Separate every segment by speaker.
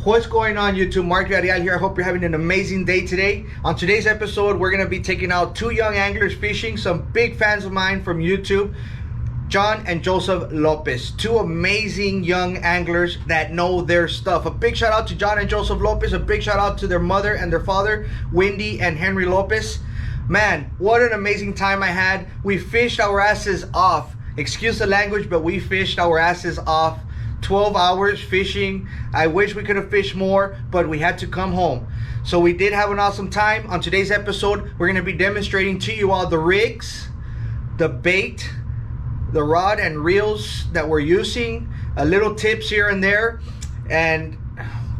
Speaker 1: What's going on, YouTube? Mark Ariel here. I hope you're having an amazing day today. On today's episode, we're going to be taking out two young anglers fishing, some big fans of mine from YouTube, John and Joseph Lopez. Two amazing young anglers that know their stuff. A big shout out to John and Joseph Lopez. A big shout out to their mother and their father, Wendy and Henry Lopez. Man, what an amazing time I had. We fished our asses off. Excuse the language, but we fished our asses off. 12 hours fishing. I wish we could have fished more, but we had to come home. So we did have an awesome time. On today's episode, we're going to be demonstrating to you all the rigs, the bait, the rod and reels that we're using, a little tips here and there, and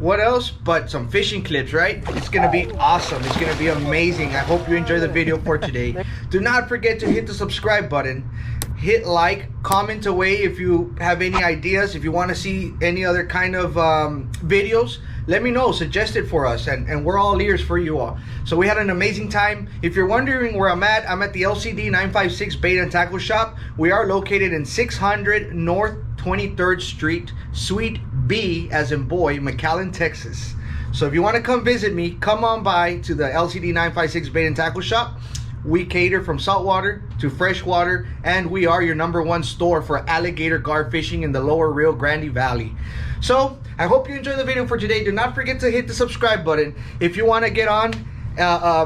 Speaker 1: what else but some fishing clips, right? It's gonna be awesome. It's gonna be amazing. I hope you enjoy the video for today. Do not forget to hit the subscribe button, hit like, comment away if you have any ideas. If you want to see any other kind of videos, let me know, suggest it for us, and we're all ears for you all. So we had an amazing time. If you're wondering where I'm at the LCD 956 Bait and Tackle Shop. We are located in 600 North 23rd Street, Suite B as in boy, McAllen, Texas. So if you want to come visit me, come on by to the LCD 956 Bait and Tackle Shop. We cater from saltwater to freshwater, and we are your #1 store for alligator gar fishing in the lower Rio Grande Valley. So I hope you enjoy the video for today. Do not forget to hit the subscribe button. If you want to get on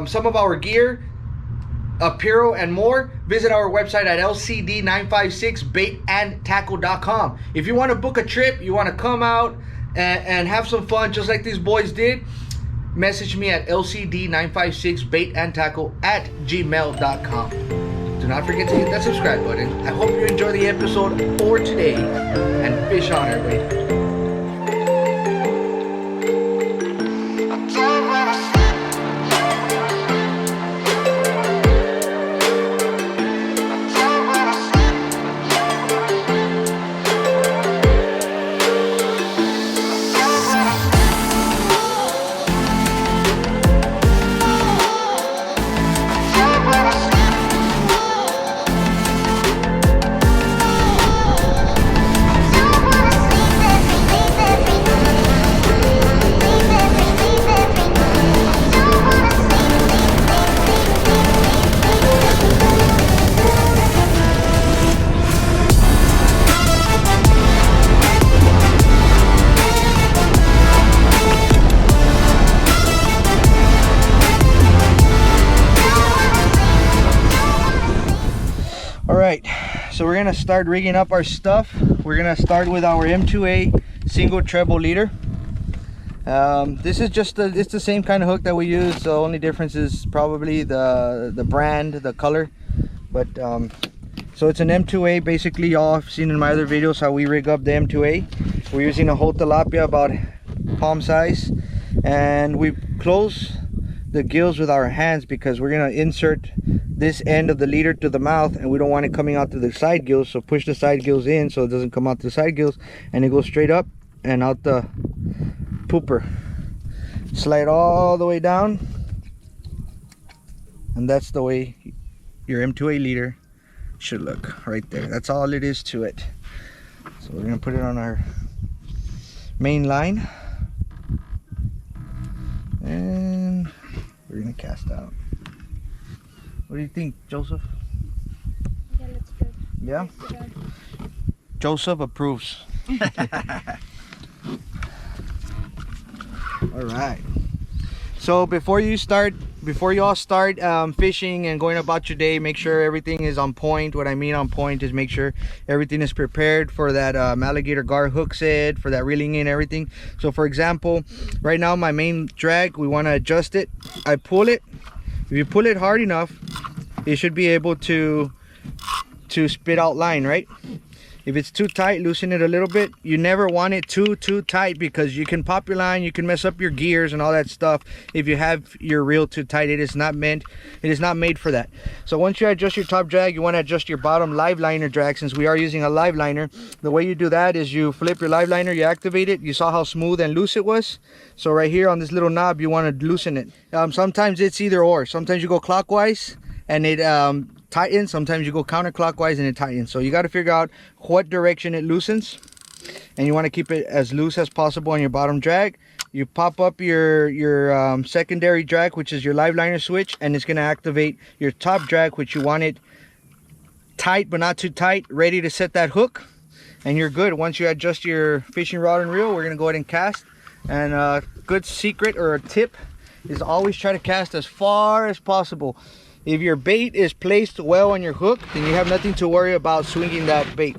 Speaker 1: some of our gear, apparel and more, visit our website at lcd956baitandtackle.com. If you want to book a trip, you want to come out and have some fun just like these boys did, message me at lcd956baitandtackle@gmail.com. Do not forget to hit that subscribe button. I hope you enjoy the episode for today, and fish on, everybody. Alright, so we're gonna start rigging up our stuff. We're gonna start with our M2A Single Treble Leader. This is just it's the same kind of hook that we use. The only difference is probably the brand, the color. But so it's an M2A. Basically, y'all have seen in my other videos how we rig up the M2A. We're using a whole tilapia about palm size, and we close the gills with our hands because we're gonna insert this end of the leader to the mouth, and we don't want it coming out to the side gills. So push the side gills in so it doesn't come out to the side gills, and it goes straight up and out the pooper. Slide all the way down, and that's the way your M2A leader should look right there. That's all it is to it. So we're gonna put it on our main line, and we're gonna cast out. What do you think, Joseph?
Speaker 2: Yeah, that's good.
Speaker 1: Yeah?
Speaker 2: Good.
Speaker 1: Joseph approves. Alright. So before you all start fishing and going about your day, make sure everything is on point. What I mean on point is make sure everything is prepared for that alligator gar hook set, for that reeling in everything. So for example, right now my main drag, we want to adjust it. I pull it. If you pull it hard enough, it should be able to spit out line, right? If it's too tight, loosen it a little bit. You never want it too tight because you can pop your line, you can mess up your gears and all that stuff if you have your reel too tight. It is not made for that. So once you adjust your top drag, you want to adjust your bottom live liner drag. Since we are using a live liner, the way you do that is you flip your live liner, you activate it. You saw how smooth and loose it was. So right here on this little knob, you want to loosen it. Sometimes it's either or. Sometimes you go clockwise and it tightens. Sometimes you go counterclockwise and it tightens. So you got to figure out what direction it loosens, and you want to keep it as loose as possible on your bottom drag. you pop up your secondary drag, which is your live liner switch, and it's going to activate your top drag, which you want it tight but not too tight, ready to set that hook, and you're good. Once you adjust your fishing rod and reel, we're going to go ahead and cast. And a good secret or a tip is always try to cast as far as possible. If your bait is placed well on your hook, then you have nothing to worry about swinging that bait.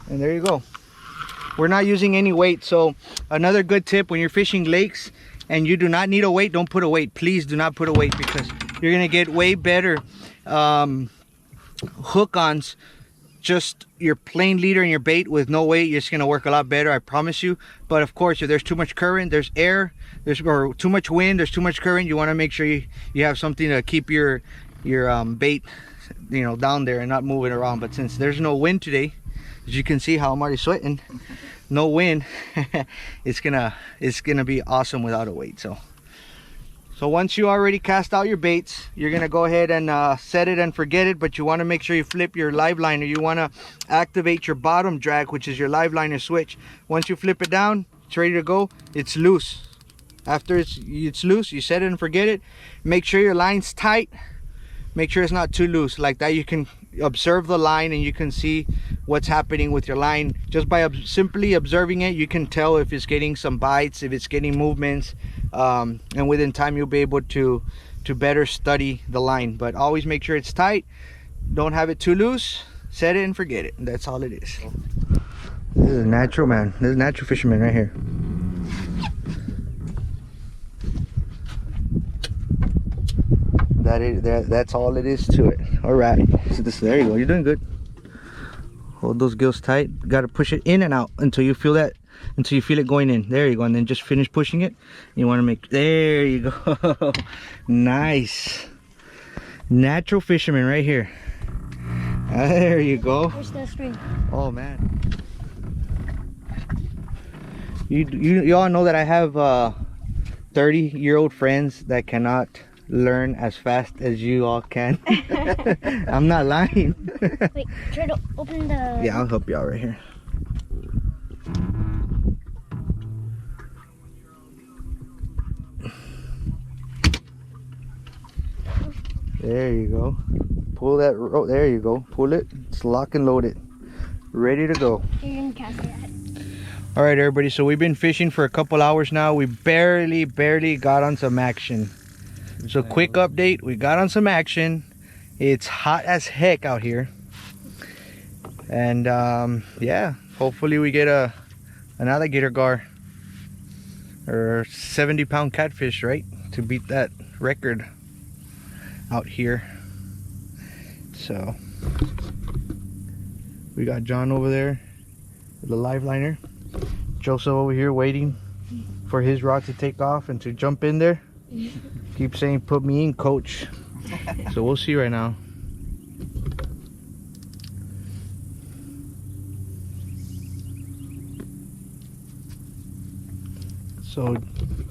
Speaker 1: And there you go. We're not using any weight. So another good tip, when you're fishing lakes and you do not need a weight, don't put a weight. Please do not put a weight, because you're gonna get way better hook-ons. Just your plain leader and your bait with no weight, it's gonna work a lot better, I promise you. But of course, if there's too much current, there's air, or too much wind, there's too much current, you want to make sure you have something to keep your bait, you know, down there and not moving around. But since there's no wind today, as you can see how I'm already sweating, no wind, it's gonna be awesome without a weight. So once you already cast out your baits, you're gonna go ahead and set it and forget it. But you want to make sure you flip your live liner. You want to activate your bottom drag, which is your live liner switch. Once you flip it down, it's ready to go. It's loose. After it's loose, you set it and forget it. Make sure your line's tight. Make sure it's not too loose. Like that, you can observe the line and you can see what's happening with your line. Just by simply observing it, you can tell if it's getting some bites, if it's getting movements, and within time you'll be able to better study the line. But always make sure it's tight, don't have it too loose, set it and forget it. That's all it is. This is a natural, man. This is a natural fisherman right here. That's all it is to it. All right, so there you go. You're doing good. Hold those gills tight. Got to push it in and out until you feel it going in. There you go. And then just finish pushing it. You want to make, there you go. Nice. Natural fisherman right here. There you go.
Speaker 2: Where's the string?
Speaker 1: Oh man. You all know that I have 30-year-old friends that cannot learn as fast as you all can. I'm not lying.
Speaker 2: Wait, try to open the...
Speaker 1: Yeah, I'll help you out right here. There you go. Pull that rope. There you go. Pull it. It's lock and loaded. Ready to go.
Speaker 2: You're gonna cast it.
Speaker 1: All right, everybody. So we've been fishing for a couple hours now. We barely got on some action. So quick update, we got on some action. It's hot as heck out here. And yeah, hopefully we get an alligator gar or 70-pound catfish, right? To beat that record out here. So we got John over there with the live liner. Joseph over here waiting for his rod to take off and to jump in there. Keep saying, put me in, coach. So we'll see right now. So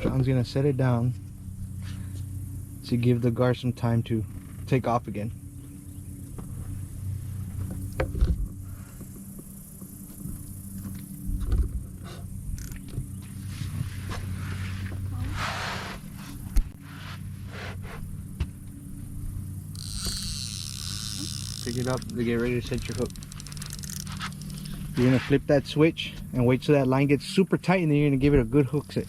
Speaker 1: John's gonna set it down to give the gar some time to take off again. Pick it up to get ready to set your hook. You're gonna flip that switch and wait till that line gets super tight, and then you're gonna give it a good hook set.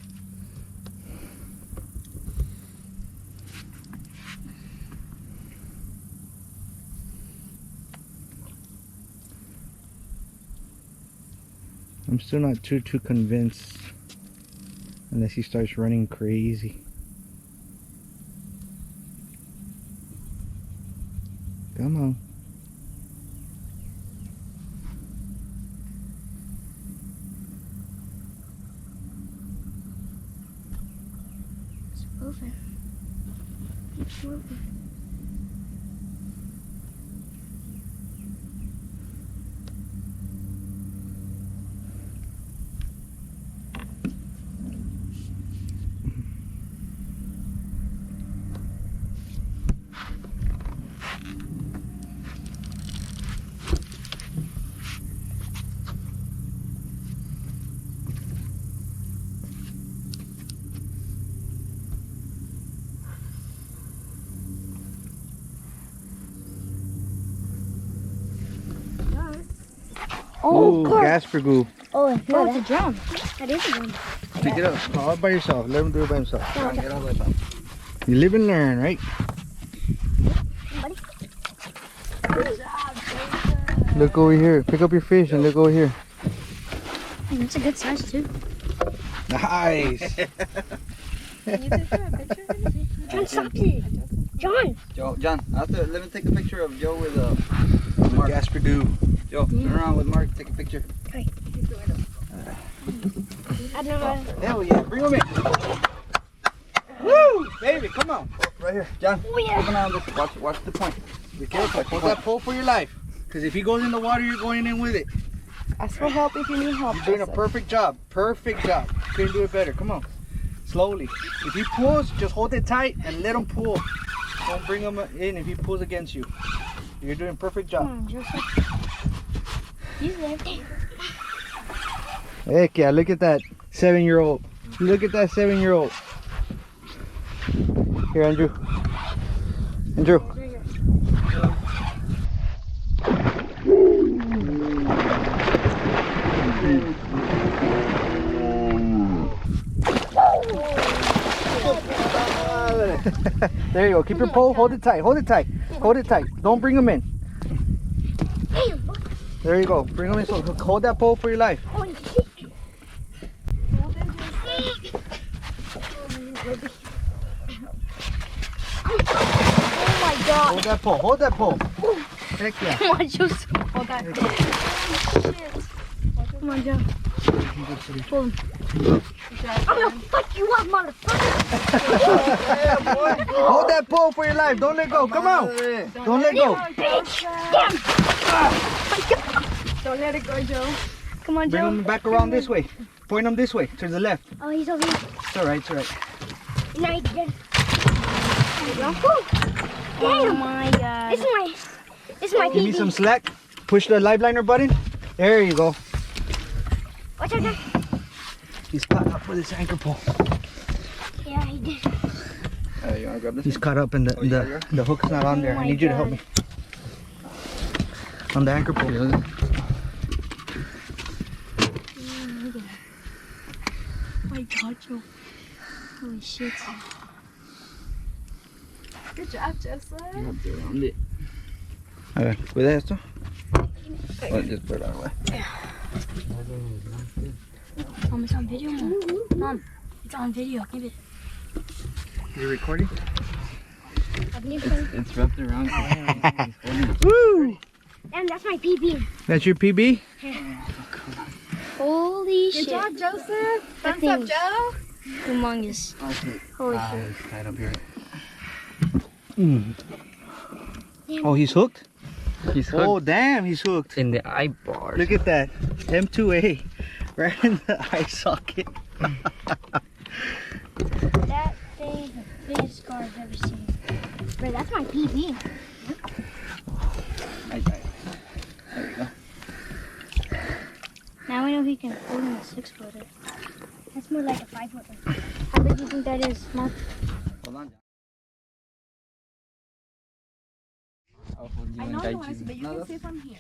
Speaker 1: I'm still not too convinced unless he starts running crazy. Come on.
Speaker 2: It's moving. It's moving. Oh, of course.
Speaker 1: Gasper goo.
Speaker 2: Oh, no, that's a drum. That is a drum.
Speaker 1: Pick it up. All by yourself. Let him do it by himself.
Speaker 2: No,
Speaker 3: Get all the way back.
Speaker 1: You live and learn, right?
Speaker 2: buddy.
Speaker 1: Look over here. Pick up your fish and look over here.
Speaker 2: Hey, that's a good size, too.
Speaker 1: Nice.
Speaker 2: John, stop it. John.
Speaker 3: John, let me take a picture of Joe with Mark.
Speaker 1: Gasper do.
Speaker 3: Joe, turn around with Mark, take a picture.
Speaker 2: I don't know.
Speaker 1: Hell yeah. Bring him in. Woo! Baby, come on.
Speaker 3: Right here. John,
Speaker 2: Oh, yeah.
Speaker 3: open on this. Watch the point.
Speaker 1: Be careful. Hold that pole for your life. Because if he goes in the water, you're going in with it.
Speaker 4: Ask for help if you need help.
Speaker 1: You're doing a perfect job. Perfect job. Couldn't do it better. Come on. Slowly. If he pulls, just hold it tight and let him pull. Don't bring him in if he pulls against you. You're doing a perfect job.
Speaker 2: Come on, Joseph. He's there.
Speaker 1: Heck yeah, look at that 7-year-old. Look at that 7-year-old. Here, Andrew. Andrew. There you go. Keep your pole. Hold it tight. Hold it tight. Hold it tight. Don't bring him in. There you go. Bring him in. So hold that pole for your life.
Speaker 2: Holy shit. Oh my god.
Speaker 1: Hold that pole. Hold that pole. Heck yeah.
Speaker 2: Come on, Joseph. Hold that. Come on, Joe. Pull him. I'm gonna fuck you up, motherfucker.
Speaker 1: Hold that pole for your life. Don't let go. Come on. Don't let go.
Speaker 2: Bitch. Damn.
Speaker 4: Don't let it go, Joe.
Speaker 2: Come on,
Speaker 1: Bring
Speaker 2: Joe.
Speaker 1: him back around this way. Point him this way, to the left.
Speaker 2: Oh, he's over here.
Speaker 1: It's alright, it's alright.
Speaker 2: No, he's dead. There you go.
Speaker 4: Oh
Speaker 2: Damn.
Speaker 4: my god.
Speaker 2: This is my
Speaker 1: Give me
Speaker 2: PB.
Speaker 1: some slack. Push the live liner button. There you go.
Speaker 2: Watch out, John.
Speaker 1: He's caught up with his anchor pole.
Speaker 2: Yeah, he did.
Speaker 3: You wanna grab this?
Speaker 1: He's caught up and the hook's not on there.
Speaker 2: Oh
Speaker 1: I
Speaker 2: my
Speaker 1: need you to help
Speaker 2: God.
Speaker 1: me. On the anchor pole.
Speaker 2: Oh my god, Joe. Holy shit.
Speaker 4: Good job, Joseph.
Speaker 3: Around it.
Speaker 1: A ver, cuida esto.
Speaker 3: Well, just put it away.
Speaker 2: Mom, it's on video, Mom. Mom, it's on video. Give it.
Speaker 1: You recording?
Speaker 3: It's wrapped around.
Speaker 1: Woo!
Speaker 2: Damn, that's my PB.
Speaker 1: That's your PB?
Speaker 2: Holy
Speaker 4: Good
Speaker 2: shit.
Speaker 4: job, Joseph. Thumbs
Speaker 2: thing-
Speaker 4: up, Joe.
Speaker 2: Humongous. Holy shit.
Speaker 3: It's tied up here.
Speaker 1: Oh, he's hooked?
Speaker 3: He's
Speaker 1: Oh, damn, he's hooked.
Speaker 3: in the eyeball.
Speaker 1: Look at that. M2A. Right in the eye socket.
Speaker 2: That thing is the biggest scar I've ever seen. Bro, that's my PB.
Speaker 3: There you go.
Speaker 2: Now we know he can hold in a 6-footer. That's more like a 5-footer. How big do you think that is, Mom?
Speaker 3: Hold on. I'll hold you
Speaker 4: I
Speaker 3: and
Speaker 4: know
Speaker 3: guide
Speaker 4: you want to see, but you
Speaker 3: No,
Speaker 4: can
Speaker 3: that's-
Speaker 4: see from here.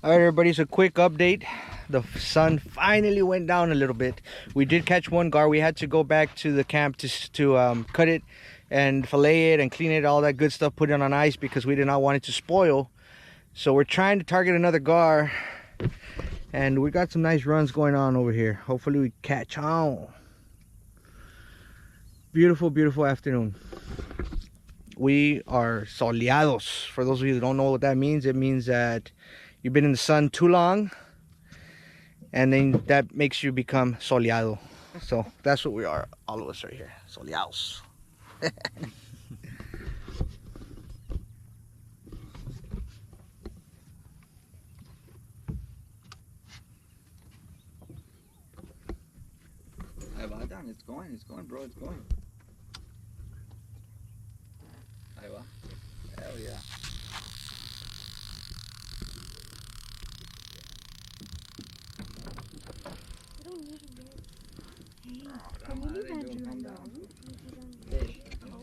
Speaker 1: All right, everybody, so quick update. The sun finally went down a little bit. We did catch one gar. We had to go back to the camp to cut it and fillet it and clean it, all that good stuff, put it on ice because we did not want it to spoil. So we're trying to target another gar, and we got some nice runs going on over here. Hopefully we catch on. Beautiful, beautiful afternoon. We are soleados. For those of you that don't know what that means, it means that you've been in the sun too long, and then that makes you become soleado. So that's what we are, all of us right here, soleados.
Speaker 3: It's going, bro, it's going. Ahí va. Hell yeah.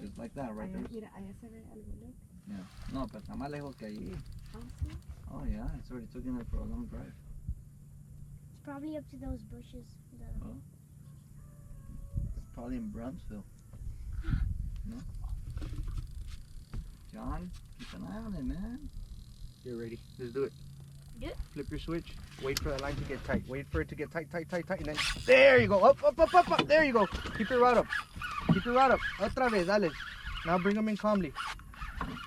Speaker 3: Just like that, right there.
Speaker 4: Mira, allá se ve algo, ¿no?
Speaker 3: Yeah. No, pero está más lejos que ahí. Oh yeah, it's already taken it for a long drive.
Speaker 2: It's probably up to those bushes.
Speaker 3: Oh. It's probably in Brownsville. No? John, keep an eye on it, man.
Speaker 1: You're ready. Let's do it.
Speaker 2: Yeah.
Speaker 1: Flip your switch. Wait for that line to get tight. Wait for it to get tight, tight, tight, tight. And then, there you go. Up, up, up, up, up. There you go. Keep your rod up. Keep your rod up. Otra vez, dale. Now bring him in calmly.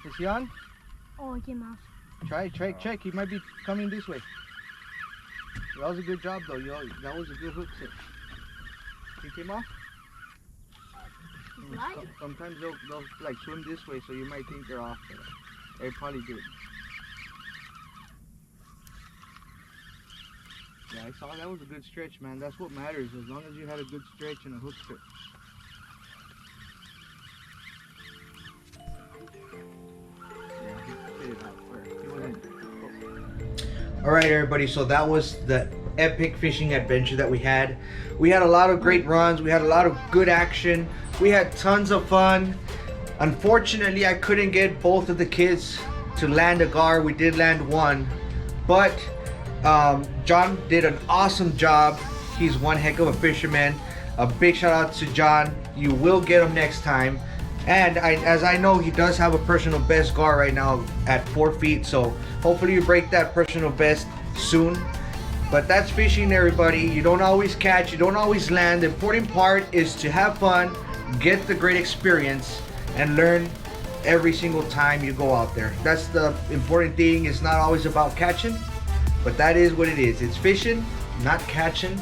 Speaker 1: Is he on?
Speaker 2: Oh, it came off.
Speaker 1: Try, check. He might be coming this way. That was a good job, though. Yo, that was a good hook set. He came off?
Speaker 2: Right.
Speaker 1: Sometimes they'll like swim this way, so you might think they're off. But they probably did. Yeah, I saw that was a good stretch, man. That's what matters, as long as you had a good stretch and a hook strip. Alright everybody, so that was the epic fishing adventure that we had. We had a lot of great runs, we had a lot of good action, we had tons of fun. Unfortunately, I couldn't get both of the kids to land a gar. We did land one, but John did an awesome job. He's one heck of a fisherman. A big shout out to John. You will get him next time. And as I know, he does have a personal best gar right now at 4 feet, so hopefully you break that personal best soon. But that's fishing, everybody. You don't always catch, you don't always land. The important part is to have fun, get the great experience, and learn every single time you go out there. That's the important thing. It's not always about catching, but that is what it is. It's fishing, not catching.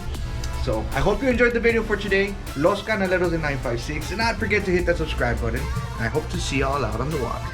Speaker 1: So I hope you enjoyed the video for today. Los Canaleros in 956. And not forget to hit that subscribe button. And I hope to see y'all out on the water.